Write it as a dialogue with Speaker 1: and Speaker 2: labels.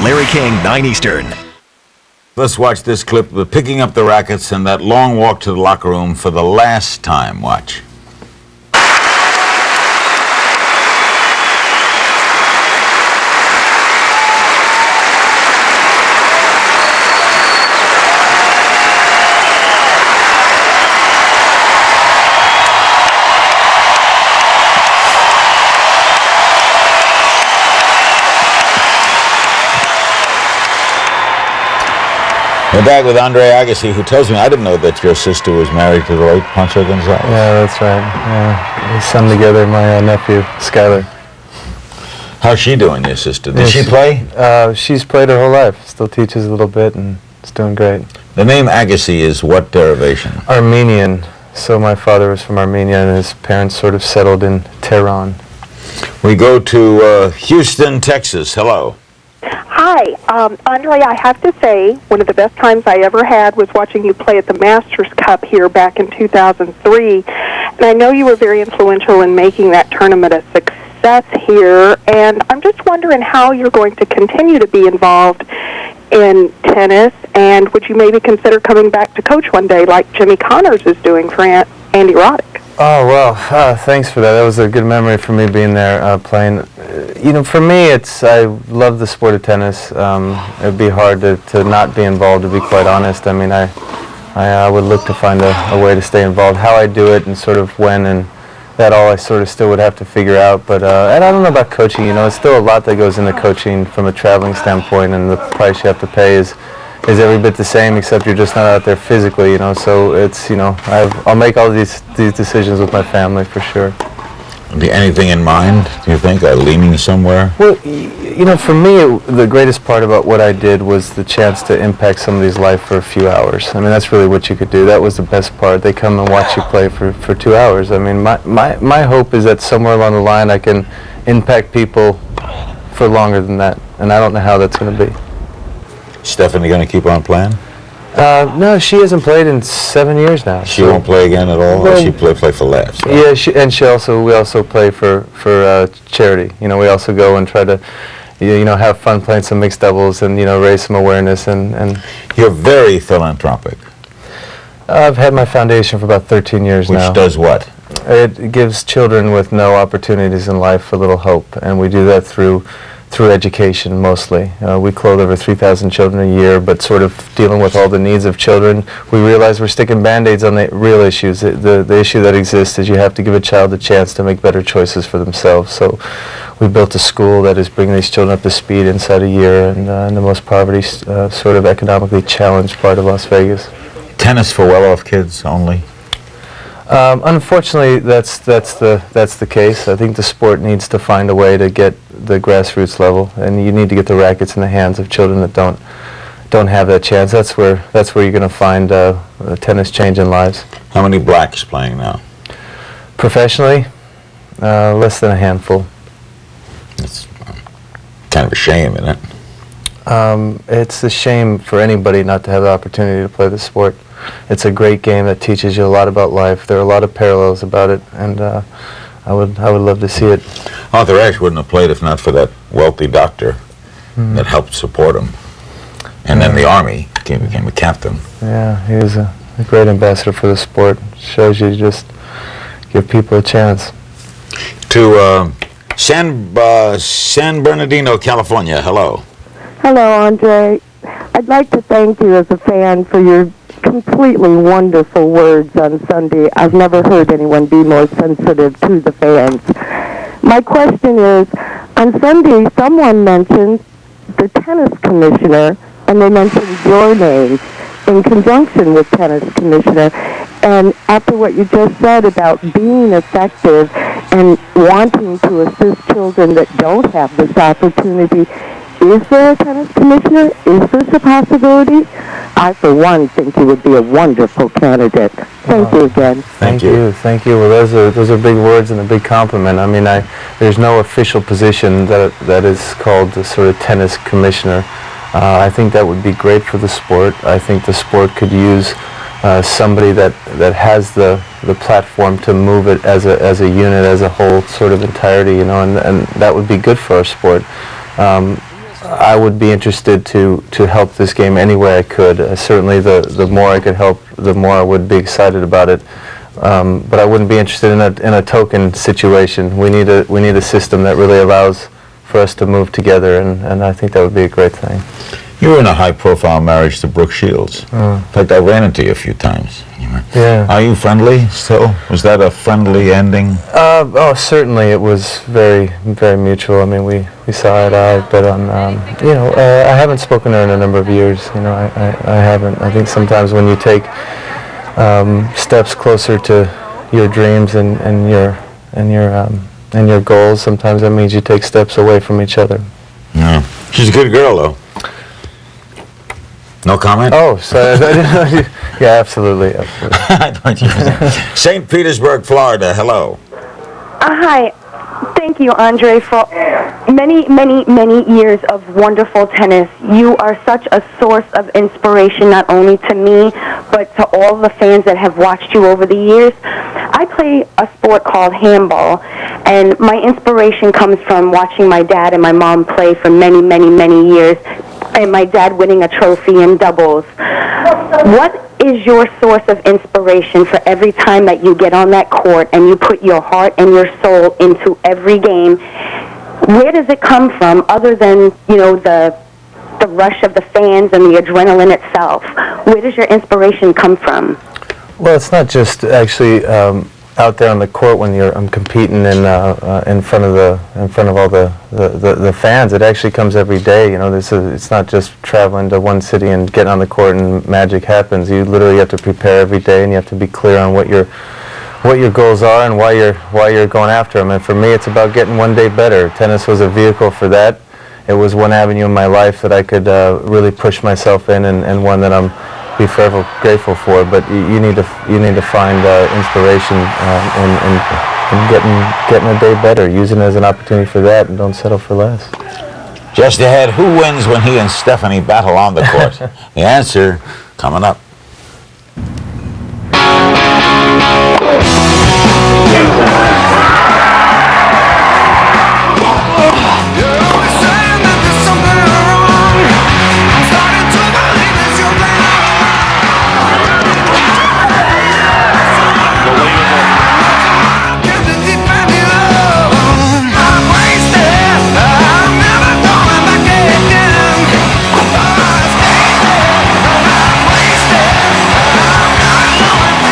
Speaker 1: Larry King, 9 Eastern.
Speaker 2: Let's watch this clip of picking up the rackets and that long walk to the locker room for the last time. Watch. We're back with Andre Agassi, who tells me, I didn't know that your sister was married to the late Pancho Gonzalez.
Speaker 3: Yeah, that's right. Yeah, we son together, my nephew, Skyler.
Speaker 2: How's she doing, your sister? Did she play?
Speaker 3: She's played her whole life. Still teaches a little bit, and it's doing great.
Speaker 2: The name Agassi is what derivation?
Speaker 3: Armenian. So my father was from Armenia, and his parents sort of settled in Tehran.
Speaker 2: We go to Houston, Texas. Hello.
Speaker 4: Hi, Andre, I have to say, one of the best times I ever had was watching you play at the Masters Cup here back in 2003. And I know you were very influential in making that tournament a success here. And I'm just wondering how you're going to continue to be involved in tennis. And would you maybe consider coming back to coach one day like Jimmy Connors is doing for Andy Roddick?
Speaker 3: Oh, well, thanks for that. That was a good memory for me being there playing. You know, for me, I love the sport of tennis. It would be hard to not be involved, to be quite honest. I mean, I would look to find a way to stay involved. How I do it and sort of when and that all I sort of still would have to figure out. But and I don't know about coaching. You know, it's still a lot that goes into coaching from a traveling standpoint, and the price you have to pay is every bit the same, except you're just not out there physically, you know. So it's, you know, I'll make all these decisions with my family for sure.
Speaker 2: Anything in mind, do you think, leaning somewhere?
Speaker 3: Well, you know, for me, the greatest part about what I did was the chance to impact somebody's life for a few hours. I mean, that's really what you could do. That was the best part. They come and watch you play for 2 hours. I mean, my hope is that somewhere along the line I can impact people for longer than that, and I don't know how that's going to be.
Speaker 2: Stephanie going to keep on playing?
Speaker 3: No, she hasn't played in 7 years now.
Speaker 2: She won't play again at all? Well, or she play for laughs? Right?
Speaker 3: Yeah, we also play for charity. You know, we also go and try to, you know, have fun playing some mixed doubles and, you know, raise some awareness and.
Speaker 2: You're very philanthropic.
Speaker 3: I've had my foundation for about 13 years now.
Speaker 2: Which does what?
Speaker 3: It gives children with no opportunities in life a little hope, and we do that through education mostly. We clothe over 3,000 children a year, but sort of dealing with all the needs of children, we realize we're sticking Band-Aids on the real issues. The issue that exists is you have to give a child a chance to make better choices for themselves. So we built a school that is bringing these children up to speed inside a year, and in the most poverty sort of economically challenged part of Las Vegas.
Speaker 2: Tennis for well-off kids only?
Speaker 3: Unfortunately, that's the case. I think the sport needs to find a way to get the grassroots level, and you need to get the rackets in the hands of children that don't have that chance. That's where you're going to find tennis changing lives.
Speaker 2: How many blacks playing now?
Speaker 3: Professionally, less than a handful.
Speaker 2: It's kind of a shame, isn't it?
Speaker 3: It's a shame for anybody not to have the opportunity to play the sport. It's a great game that teaches you a lot about life. There are a lot of parallels about it, and I would love to see it.
Speaker 2: Arthur Ashe wouldn't have played if not for that wealthy doctor that helped support him. And then the Army became a captain.
Speaker 3: Yeah, he was a great ambassador for the sport. Shows you just give people a chance.
Speaker 2: To San Bernardino, California, hello.
Speaker 4: Hello, Andre. I'd like to thank you as a fan for your completely wonderful words on Sunday. I've never heard anyone be more sensitive to the fans. My question is, on Sunday, someone mentioned the tennis commissioner, and they mentioned your name in conjunction with tennis commissioner. And after what you just said about being effective and wanting to assist children that don't have this opportunity, is there a tennis commissioner? Is this a possibility? I, for one, think you would be a wonderful candidate. Thank you again.
Speaker 3: Thank you. Well, those are big words and a big compliment. I mean, there's no official position that is called the sort of tennis commissioner. I think that would be great for the sport. I think the sport could use somebody that has the platform to move it as a unit, as a whole sort of entirety, you know, and that would be good for our sport. I would be interested to help this game any way I could. Certainly, the more I could help, the more I would be excited about it. But I wouldn't be interested in a token situation. We need a system that really allows for us to move together, and I think that would be a great thing.
Speaker 2: You were in a high-profile marriage to Brooke Shields. In fact, I ran into you a few times.
Speaker 3: Yeah.
Speaker 2: Are you friendly still? Was that a friendly ending?
Speaker 3: Oh, certainly it was very, very mutual. I mean, we saw eye to eye, but I haven't spoken to her in a number of years. I haven't. I think sometimes when you take steps closer to your dreams and your goals, sometimes that means you take steps away from each other.
Speaker 2: Yeah. She's a good girl, though. No comment?
Speaker 3: Oh, sorry. Yeah, absolutely.
Speaker 2: St. Petersburg, Florida. Hello.
Speaker 1: Hi. Thank you, Andre, for many, many, many years of wonderful tennis. You are such a source of inspiration, not only to me, but to all the fans that have watched you over the years. I play a sport called handball, and my inspiration comes from watching my dad and my mom play for many, many, many years, and my dad winning a trophy in doubles. What is your source of inspiration for every time that you get on that court and you put your heart and your soul into every game? Where does it come from, other than, the rush of the fans and the adrenaline itself? Where does your inspiration come from?
Speaker 3: Well, it's not just actually out there on the court when I'm competing in front of all the fans. It actually comes every day. It's not just traveling to one city and getting on the court and magic happens. You literally have to prepare every day, and you have to be clear on what your goals are and why you're going after them. And for me, it's about getting one day better. Tennis was a vehicle for that. It was one avenue in my life that I could really push myself in, and one that I'm be forever grateful for. But you need to find inspiration in getting a day better. Use it as an opportunity for that, and don't settle for less.
Speaker 2: Just ahead, who wins when he and Stephanie battle on the court? The answer coming up.